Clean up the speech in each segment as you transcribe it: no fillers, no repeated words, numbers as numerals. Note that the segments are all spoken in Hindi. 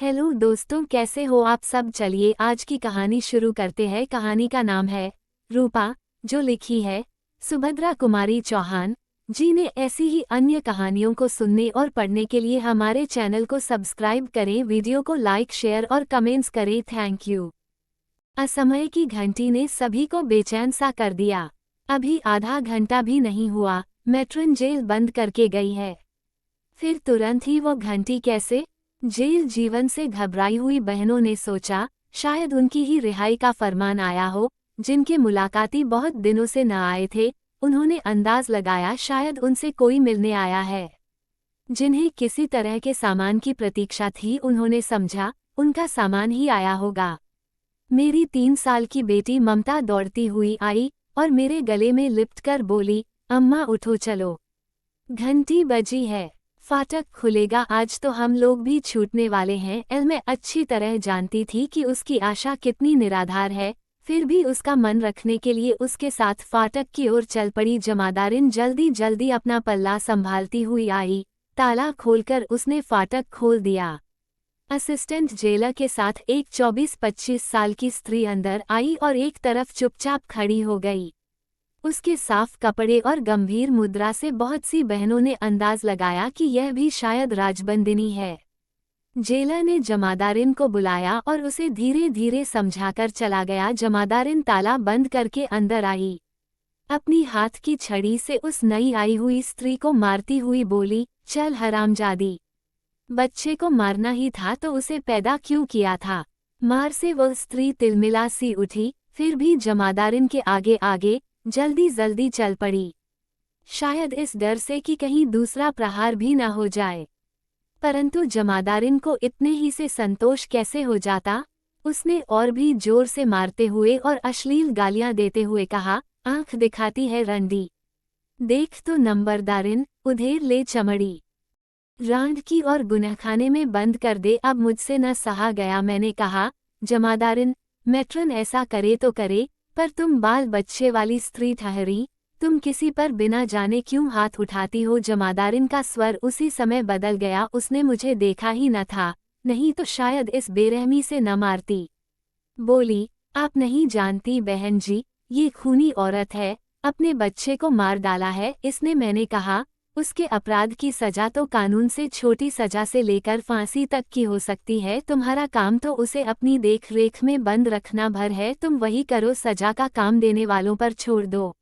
हेलो दोस्तों, कैसे हो आप सब। चलिए आज की कहानी शुरू करते हैं। कहानी का नाम है रूपा, जो लिखी है सुभद्रा कुमारी चौहान जी ने। ऐसी ही अन्य कहानियों को सुनने और पढ़ने के लिए हमारे चैनल को सब्सक्राइब करें, वीडियो को लाइक शेयर और कमेंट्स करें। Thank you. असमय की घंटी ने सभी को बेचैन सा कर दिया। अभी आधा घंटा भी नहीं हुआ, मैट्रन जेल बंद करके गई है। फिर तुरंत ही वो घंटी कैसे? जेल जीवन से घबराई हुई बहनों ने सोचा, शायद उनकी ही रिहाई का फरमान आया हो। जिनके मुलाकाती बहुत दिनों से न आए थे, उन्होंने अंदाज लगाया शायद उनसे कोई मिलने आया है। जिन्हें किसी तरह के सामान की प्रतीक्षा थी, उन्होंने समझा उनका सामान ही आया होगा। मेरी 3 साल की बेटी ममता दौड़ती हुई आई और मेरे गले में लिपटकर बोली, अम्मा उठो चलो, घंटी बजी है, फाटक खुलेगा आज तो हम लोग भी छूटने वाले हैं। मैं अच्छी तरह जानती थी कि उसकी आशा कितनी निराधार है, फिर भी उसका मन रखने के लिए उसके साथ फाटक की ओर चल पड़ी। जमादारिन जल्दी जल्दी अपना पल्ला संभालती हुई आई। ताला खोलकर उसने फाटक खोल दिया। असिस्टेंट जेलर के साथ एक 24-25 साल की स्त्री अंदर आई और एक तरफ चुपचाप खड़ी हो गई। उसके साफ कपड़े और गंभीर मुद्रा से बहुत सी बहनों ने अंदाज लगाया कि यह भी शायद राजबंदिनी है। जेलर ने जमादारिन को बुलाया और उसे धीरे धीरे समझाकर चला गया। जमादारिन ताला बंद करके अंदर आई। अपनी हाथ की छड़ी से उस नई आई हुई स्त्री को मारती हुई बोली, चल हरामजादी, बच्चे को मारना ही था तो उसे पैदा क्यों किया था। मार से वह स्त्री तिलमिला सी उठी, फिर भी जमादारिन के आगे आगे जल्दी जल्दी चल पड़ी, शायद इस डर से कि कहीं दूसरा प्रहार भी न हो जाए। परंतु जमादारिन को इतने ही से संतोष कैसे हो जाता। उसने और भी जोर से मारते हुए और अश्लील गालियां देते हुए कहा, आंख दिखाती है रंडी, देख तो नंबरदारिन, उधेर ले चमड़ी, रांड की और गुनहखाने में बंद कर दे, अब मुझसे न सहा गया। मैंने कहा, जमादारिन, मैट्रन ऐसा करे तो करे, पर तुम बाल बच्चे वाली स्त्री ठहरी, तुम किसी पर बिना जाने क्यों हाथ उठाती हो। जमादारिन का स्वर उसी समय बदल गया। उसने मुझे देखा ही न था, नहीं तो शायद इस बेरहमी से न मारती। बोली, आप नहीं जानती बहन जी, ये खूनी औरत है, अपने बच्चे को मार डाला है इसने। मैंने कहा, उसके अपराध की सजा तो कानून से छोटी सजा से लेकर फांसी तक की हो सकती है। तुम्हारा काम तो उसे अपनी देख रेख में बंद रखना भर है, तुम वही करो, सजा का काम देने वालों पर छोड़ दो।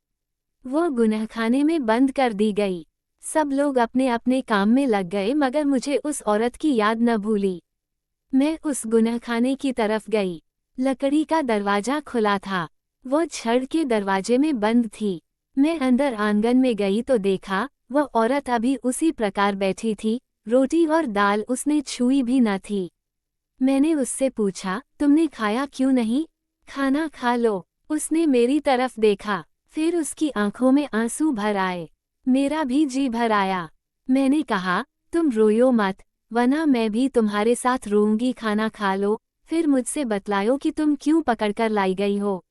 वो गुनहखाने में बंद कर दी गई। सब लोग अपने अपने काम में लग गए, मगर मुझे उस औरत की याद न भूली। मैं उस गुनहखाने की तरफ गई। लकड़ी का दरवाजा खुला था, वो छड़ के दरवाजे में बंद थी। मैं अंदर आंगन में गई तो देखा, वह औरत अभी उसी प्रकार बैठी थी, रोटी और दाल उसने छुई भी न थी। मैंने उससे पूछा, तुमने खाया क्यों नहीं? खाना खा लो। उसने मेरी तरफ देखा, फिर उसकी आंखों में आंसू भर आए। मेरा भी जी भर आया। मैंने कहा, तुम रोयो मत, वरना मैं भी तुम्हारे साथ रोऊंगी। खाना खा लो, फिर मुझसे बतलायो कि तुम क्यों पकड़कर लाई गई हो।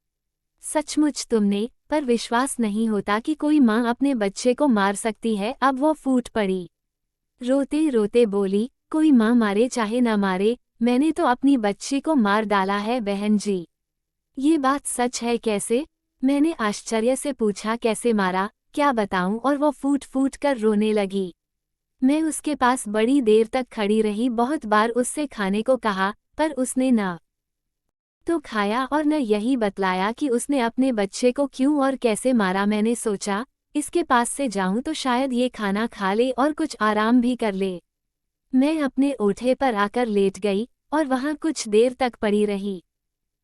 सचमुच तुमने, पर विश्वास नहीं होता कि कोई माँ अपने बच्चे को मार सकती है। अब वो फूट पड़ी, रोते रोते बोली, कोई माँ मारे चाहे न मारे, मैंने तो अपनी बच्ची को मार डाला है बहन जी। ये बात सच है कैसे? मैंने आश्चर्य से पूछा, कैसे मारा, क्या बताऊं? और वो फूट फूट कर रोने लगी। मैं उसके पास बड़ी देर तक खड़ी रही, बहुत बार उससे खाने को कहा, पर उसने न तो खाया और न यही बतलाया कि उसने अपने बच्चे को क्यों और कैसे मारा। मैंने सोचा, इसके पास से जाऊं तो शायद ये खाना खा ले और कुछ आराम भी कर ले। मैं अपने ओठे पर आकर लेट गई और वहां कुछ देर तक पड़ी रही।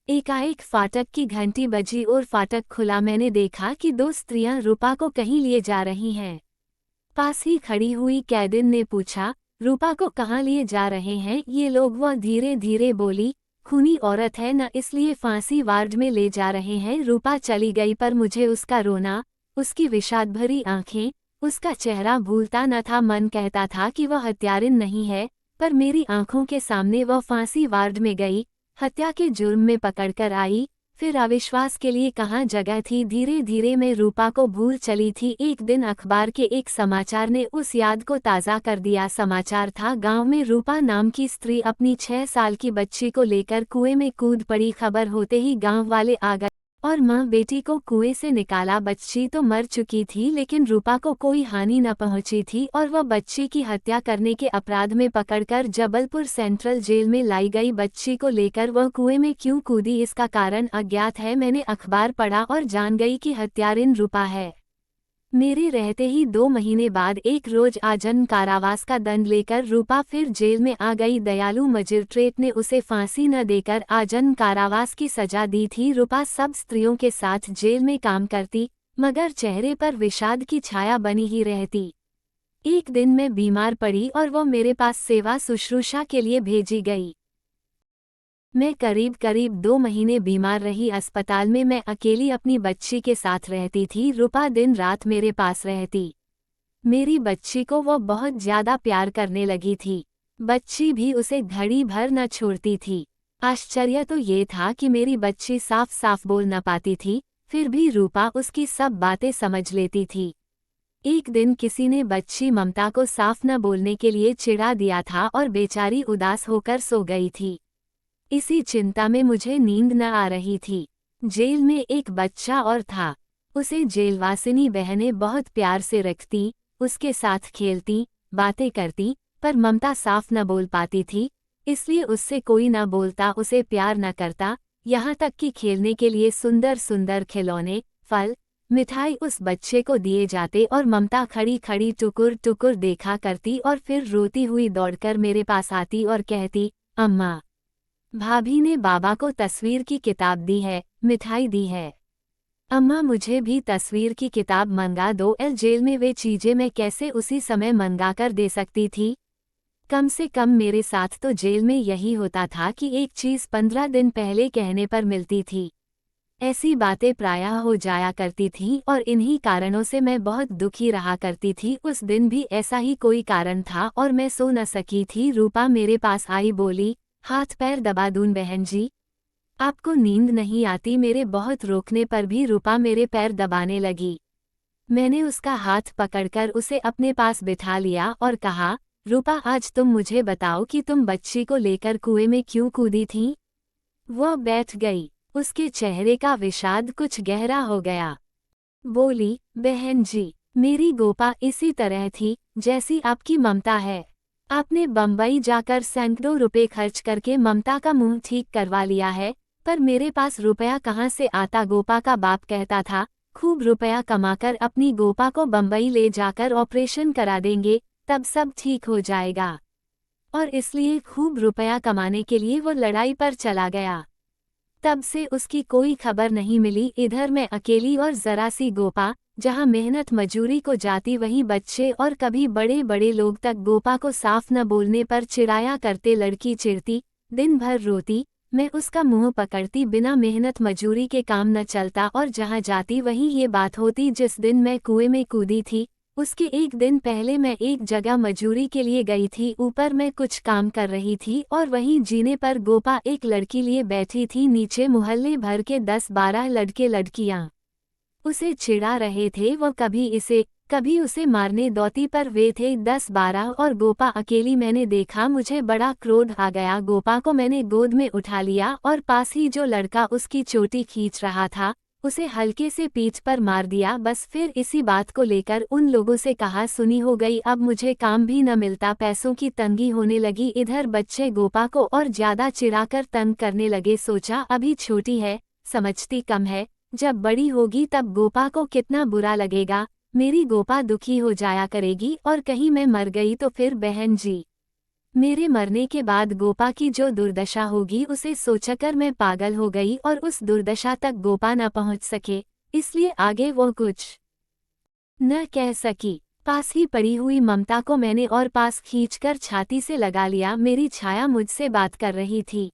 एकाएक फाटक की घंटी बजी और फाटक खुला। मैंने देखा कि 2 स्त्रियां रूपा को कहीं लिए जा रही हैं। पास ही खड़ी हुई कैदिन ने पूछा, रूपा को कहाँ लिए जा रहे हैं ये लोग? वह धीरे धीरे बोली, खूनी औरत है न, इसलिए फांसी वार्ड में ले जा रहे हैं। रूपा चली गई, पर मुझे उसका रोना, उसकी विषाद भरी आंखें, उसका चेहरा भूलता न था। मन कहता था कि वह हत्यारिन नहीं है, पर मेरी आंखों के सामने वह फांसी वार्ड में गई, हत्या के जुर्म में पकड़कर आई, फिर अविश्वास के लिए कहाँ जगह थी। धीरे धीरे मैं रूपा को भूल चली थी। एक दिन अखबार के एक समाचार ने उस याद को ताज़ा कर दिया। समाचार था, गांव में रूपा नाम की स्त्री अपनी 6 साल की बच्ची को लेकर कुएं में कूद पड़ी। खबर होते ही गांव वाले आ गए और माँ बेटी को कुएं से निकाला। बच्ची तो मर चुकी थी, लेकिन रूपा को कोई हानि न पहुंची थी और वह बच्ची की हत्या करने के अपराध में पकड़कर जबलपुर सेंट्रल जेल में लाई गई। बच्ची को लेकर वह कुएं में क्यों कूदी, इसका कारण अज्ञात है। मैंने अखबार पढ़ा और जान गई कि हत्यारिन रूपा है। मेरे रहते ही 2 महीने बाद एक रोज आजन्म कारावास का दंड लेकर रूपा फिर जेल में आ गई। दयालु मजिस्ट्रेट ने उसे फांसी न देकर आजन्म कारावास की सजा दी थी। रूपा सब स्त्रियों के साथ जेल में काम करती, मगर चेहरे पर विषाद की छाया बनी ही रहती। एक दिन मैं बीमार पड़ी और वो मेरे पास सेवा शुश्रूषा के लिए भेजी गई। मैं करीब 2 महीने बीमार रही। अस्पताल में मैं अकेली अपनी बच्ची के साथ रहती थी। रूपा दिन रात मेरे पास रहती। मेरी बच्ची को वो बहुत ज्यादा प्यार करने लगी थी। बच्ची भी उसे घड़ी भर न छोड़ती थी। आश्चर्य तो ये था कि मेरी बच्ची साफ साफ बोल न पाती थी, फिर भी रूपा उसकी सब बातें समझ लेती थी। एक दिन किसी ने बच्ची ममता को साफ न बोलने के लिए चिढ़ा दिया था और बेचारी उदास होकर सो गई थी। इसी चिंता में मुझे नींद न आ रही थी। जेल में एक बच्चा और था। उसे जेलवासिनी बहनें बहुत प्यार से रखती, उसके साथ खेलती, बातें करती, पर ममता साफ न बोल पाती थी, इसलिए उससे कोई न बोलता, उसे प्यार न करता। यहाँ तक कि खेलने के लिए सुंदर सुंदर खिलौने, फल, मिठाई उस बच्चे को दिए जाते और ममता खड़ी खड़ी टुकुर टुकुर देखा करती और फिर रोती हुई दौड़कर मेरे पास आती और कहती, अम्मा, भाभी ने बाबा को तस्वीर की किताब दी है, मिठाई दी है। अम्मा मुझे भी तस्वीर की किताब मंगा दो। जेल में वे चीजें मैं कैसे उसी समय मंगा कर दे सकती थी? कम से कम मेरे साथ तो जेल में यही होता था कि एक चीज 15 दिन पहले कहने पर मिलती थी। ऐसी बातें प्रायः हो जाया करती थीं और इन्हीं कारणों से मैं बहुत दुखी रहा करती थी। उस दिन भी ऐसा ही कोई कारण था और मैं सो न सकी थी। रूपा मेरे पास आई, बोली, हाथ पैर दबा दूं बहन जी? आपको नींद नहीं आती? मेरे बहुत रोकने पर भी रूपा मेरे पैर दबाने लगी। मैंने उसका हाथ पकड़कर उसे अपने पास बिठा लिया और कहा, रूपा आज तुम मुझे बताओ कि तुम बच्ची को लेकर कुएं में क्यों कूदी थी? वह बैठ गई। उसके चेहरे का विषाद कुछ गहरा हो गया। बोली, बहन जी, मेरी गोपा इसी तरह थी जैसी आपकी ममता है। आपने बम्बई जाकर सैकड़ों रुपए खर्च करके ममता का मुंह ठीक करवा लिया है, पर मेरे पास रुपया कहाँ से आता? गोपा का बाप कहता था, खूब रुपया कमाकर अपनी गोपा को बम्बई ले जाकर ऑपरेशन करा देंगे, तब सब ठीक हो जाएगा। और इसलिए खूब रुपया कमाने के लिए वो लड़ाई पर चला गया। तब से उसकी कोई खबर नहीं मिली। इधर मैं अकेली और जरा सी गोपा, जहाँ मेहनत मजूरी को जाती वहीं बच्चे और कभी बड़े बड़े लोग तक गोपा को साफ न बोलने पर चिढ़ाया करते। लड़की चिढ़ती, दिन भर रोती, मैं उसका मुंह पकड़ती। बिना मेहनत मजूरी के काम न चलता और जहाँ जाती वहीं ये बात होती। जिस दिन मैं कुएं में कूदी थी, उसके एक दिन पहले मैं एक जगह मजूरी के लिए गई थी। ऊपर मैं कुछ काम कर रही थी और वहीं जीने पर गोपा एक लड़की लिए बैठी थी। नीचे मोहल्ले भर के 10-12 लड़के लड़कियां उसे चिढ़ा रहे थे। वो कभी इसे कभी उसे मारने दौती पर वे थे 10-12 और गोपा अकेली। मैंने देखा, मुझे बड़ा क्रोध आ गया। गोपा को मैंने गोद में उठा लिया और पास ही जो लड़का उसकी चोटी खींच रहा था, उसे हल्के से पीठ पर मार दिया। बस फिर इसी बात को लेकर उन लोगों से कहा सुनी हो गई। अब मुझे काम भी न मिलता, पैसों की तंगी होने लगी। इधर बच्चे गोपा को और ज्यादा चिढ़ाकर तंग करने लगे। सोचा अभी छोटी है, समझती कम है, जब बड़ी होगी तब गोपा को कितना बुरा लगेगा। मेरी गोपा दुखी हो जाया करेगी और कहीं मैं मर गई तो फिर बहन जी, मेरे मरने के बाद गोपा की जो दुर्दशा होगी उसे सोचकर मैं पागल हो गई और उस दुर्दशा तक गोपा न पहुंच सके, इसलिए आगे वो कुछ न कह सकी। पास ही पड़ी हुई ममता को मैंने और पास खींचकर छाती से लगा लिया। मेरी छाया मुझसे बात कर रही थी।